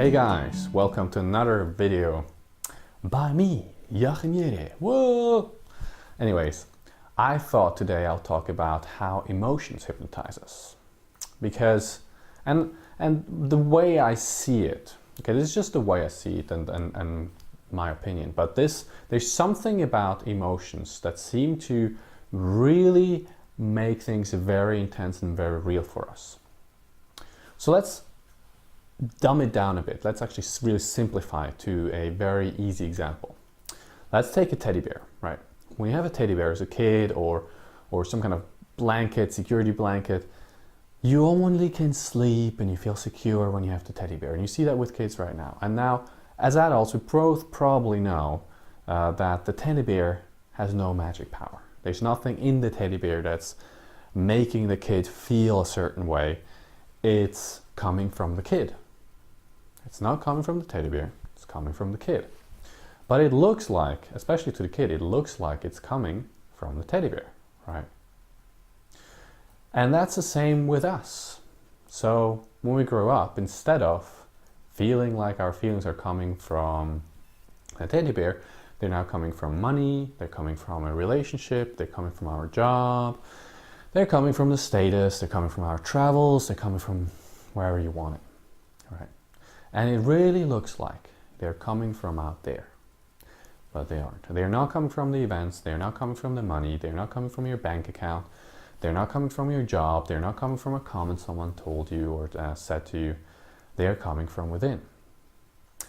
Hey guys, welcome to another video by me, Yachinere. Whoa! Anyways, I thought today I'll talk about how emotions hypnotize us. Because, and the way I see it, okay, this is just the way I see it and my opinion, but there's something about emotions that seem to really make things very intense and very real for us. So let's dumb it down a bit. Let's actually really simplify it to a very easy example. Let's take a teddy bear, right? When you have a teddy bear as a kid or some kind of blanket, security blanket, you only can sleep and you feel secure when you have the teddy bear. And you see that with kids right now. And now, as adults, we both probably know that the teddy bear has no magic power. There's nothing in the teddy bear that's making the kid feel a certain way. It's coming from the kid. It's not coming from the teddy bear, it's coming from the kid. But it looks like, especially to the kid, it looks like it's coming from the teddy bear, right? And that's the same with us. So when we grow up, instead of feeling like our feelings are coming from a teddy bear, they're now coming from money, they're coming from a relationship, they're coming from our job, they're coming from the status, they're coming from our travels, they're coming from wherever you want it, right? And it really looks like they're coming from out there, but they aren't. They're not coming from the events, they're not coming from the money, they're not coming from your bank account, they're not coming from your job, they're not coming from a comment someone told you or said to you. They're coming from within.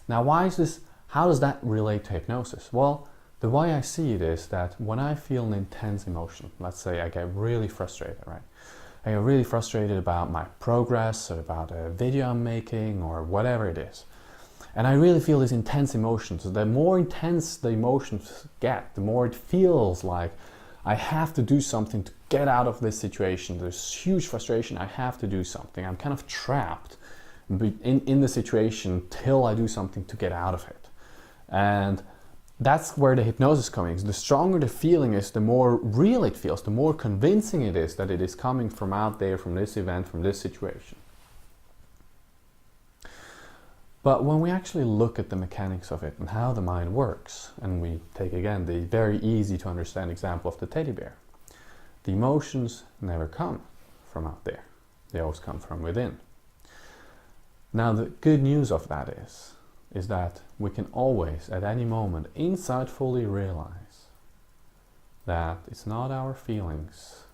Now, why is this? How does that relate to hypnosis? Well, the way I see it is that when I feel an intense emotion, let's say I get really frustrated, right? I get really frustrated about my progress or about a video I'm making or whatever it is. And I really feel these intense emotions. The more intense the emotions get, the more it feels like I have to do something to get out of this situation. There's huge frustration. I have to do something. I'm kind of trapped in the situation till I do something to get out of it. And that's where the hypnosis comes in. The stronger the feeling is, the more real it feels, the more convincing it is that it is coming from out there, from this event, from this situation. But when we actually look at the mechanics of it and how the mind works, and we take again the very easy to understand example of the teddy bear, the emotions never come from out there. They always come from within. Now, the good news of that is that we can always, at any moment, insightfully realize that it's not our feelings,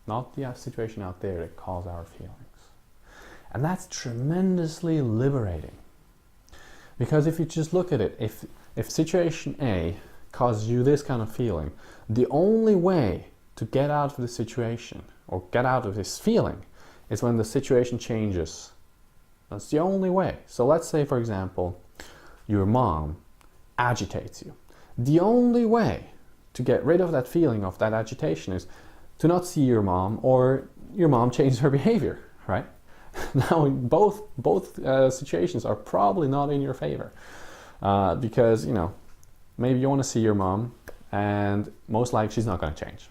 not the situation out there that cause our feelings. And that's tremendously liberating. Because if you just look at it, if situation A causes you this kind of feeling, the only way to get out of the situation or get out of this feeling is when the situation changes. That's the only way. So let's say, for example, your mom agitates you. The only way to get rid of that feeling of that agitation is to not see your mom, or your mom changes her behavior, right? Now, both situations are probably not in your favor because, you know, maybe you want to see your mom and most likely she's not going to change,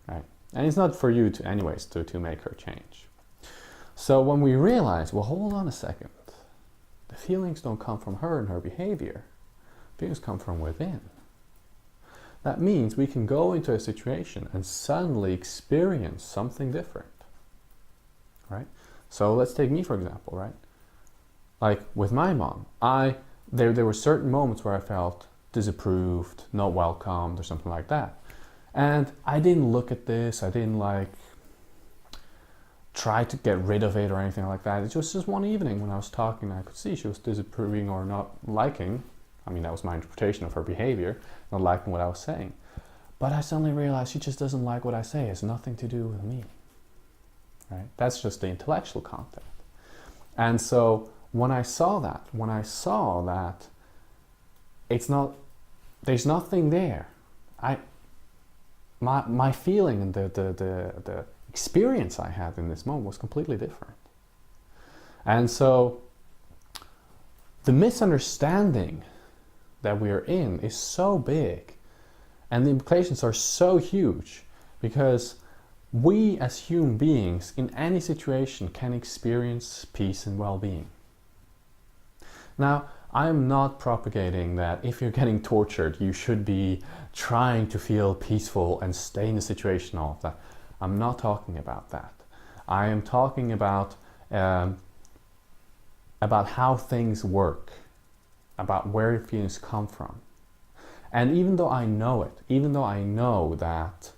right? And it's not for you to anyways to make her change. So when we realize, well, hold on a second, the feelings don't come from her and her behavior. Feelings come from within. That means we can go into a situation and suddenly experience something different, right? So let's take me, for example, right? Like with my mom, there were certain moments where I felt disapproved, not welcomed or something like that. And I didn't look at this, I didn't like try to get rid of it or anything like that. It was just one evening when I was talking, I could see she was disapproving or not liking. I mean, that was my interpretation of her behavior, not liking what I was saying. But I suddenly realized she just doesn't like what I say. It's nothing to do with me, right? That's just the intellectual content. And so when I saw that it's not, there's nothing there. My feeling and the experience I had in this moment was completely different. And so the misunderstanding that we are in is so big and the implications are so huge, because we as human beings in any situation can experience peace and well-being. Now, I'm not propagating that if you're getting tortured, you should be trying to feel peaceful and stay in the situation, all of that. I'm not talking about that. I am talking about how things work, about where your feelings come from. And even though I know it, even though I know that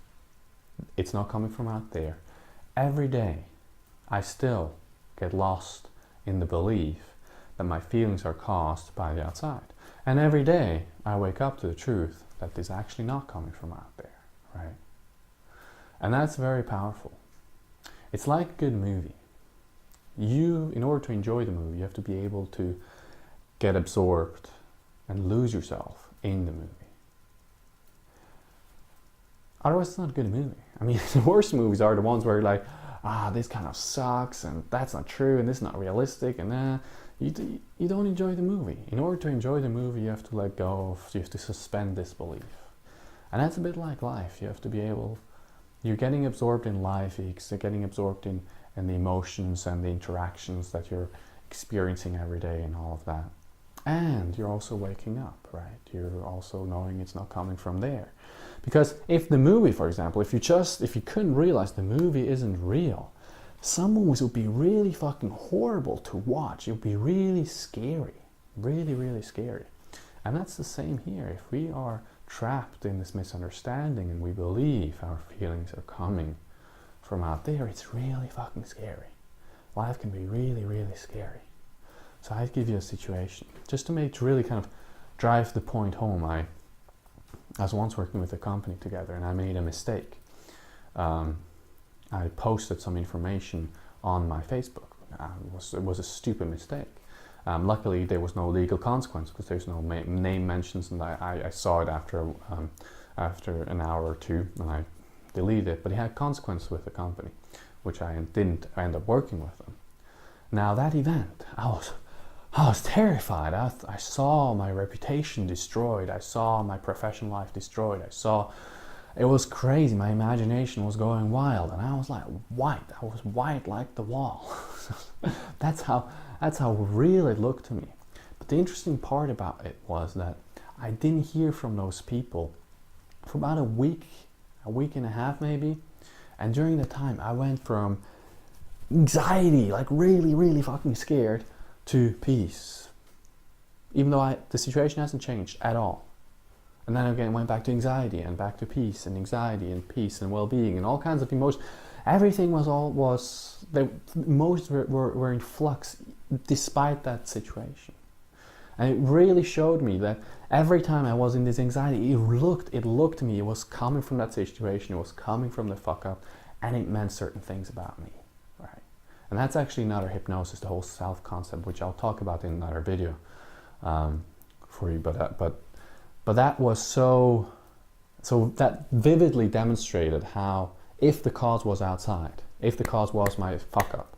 it's not coming from out there, every day I still get lost in the belief that my feelings are caused by the outside. And every day I wake up to the truth that it's actually not coming from out there, right? And that's very powerful. It's like a good movie. In order to enjoy the movie, you have to be able to get absorbed and lose yourself in the movie. Otherwise, it's not a good movie. I mean, the worst movies are the ones where you're like, this kind of sucks, and that's not true, and this is not realistic, and you don't enjoy the movie. In order to enjoy the movie, you have to let go of, you have to suspend disbelief. And that's a bit like life. You have to be able, you're getting absorbed in life, you're getting absorbed in the emotions and the interactions that you're experiencing every day and all of that. And you're also waking up, right? You're also knowing it's not coming from there. Because if the movie, for example, if you couldn't realize the movie isn't real, some movies would be really fucking horrible to watch. It would be really scary. Really, really scary. And that's the same here. If we are trapped in this misunderstanding and we believe our feelings are coming from out there, it's really fucking scary. Life can be really, really scary. So I'd give you a situation, just to really kind of drive the point home. I was once working with a company together and I made a mistake. I posted some information on my Facebook. It was a stupid mistake. Luckily, there was no legal consequence because there's no name mentions, and I saw it after an hour or two, and I deleted it. But it had consequences with the company, which I didn't end up working with them. Now that event, I was terrified. I saw my reputation destroyed. I saw my professional life destroyed. It was crazy. My imagination was going wild, and I was like white. I was white like the wall. That's how real it looked to me. But the interesting part about it was that I didn't hear from those people for about a week and a half maybe. And during the time, I went from anxiety, like really, really fucking scared, to peace. Even though the situation hasn't changed at all. And then again, went back to anxiety and back to peace and anxiety and peace and well-being and all kinds of emotions. Everything the emotions were in flux despite that situation. And it really showed me that every time I was in this anxiety, it looked to me, it was coming from that situation, it was coming from the fuck up, and it meant certain things about me, right? And that's actually another hypnosis, the whole self concept, which I'll talk about in another video for you. But that was so that vividly demonstrated how, if the cause was outside, if the cause was my fuck up,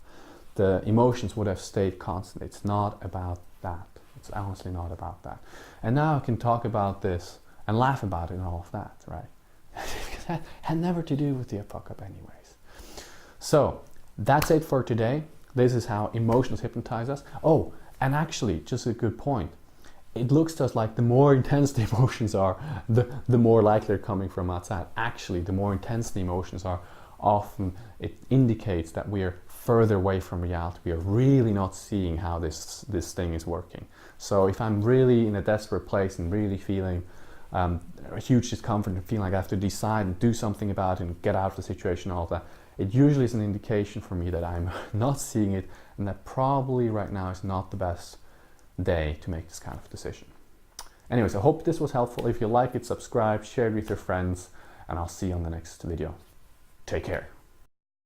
the emotions would have stayed constant. It's not about that. It's honestly not about that. And now I can talk about this and laugh about it and all of that, right? Because that had never to do with the fuck up anyways. So that's it for today. This is how emotions hypnotize us. Oh, and actually, just a good point. It looks to us like the more intense the emotions are, the more likely they're coming from outside. Actually, the more intense the emotions are, often it indicates that we are further away from reality. We are really not seeing how this thing is working. So if I'm really in a desperate place and really feeling a huge discomfort and feeling like I have to decide and do something about it and get out of the situation and all of that, it usually is an indication for me that I'm not seeing it, and that probably right now is not the best day to make this kind of decision. Anyways, I hope this was helpful. If you like it, subscribe, share it with your friends, and I'll see you on the next video. Take care.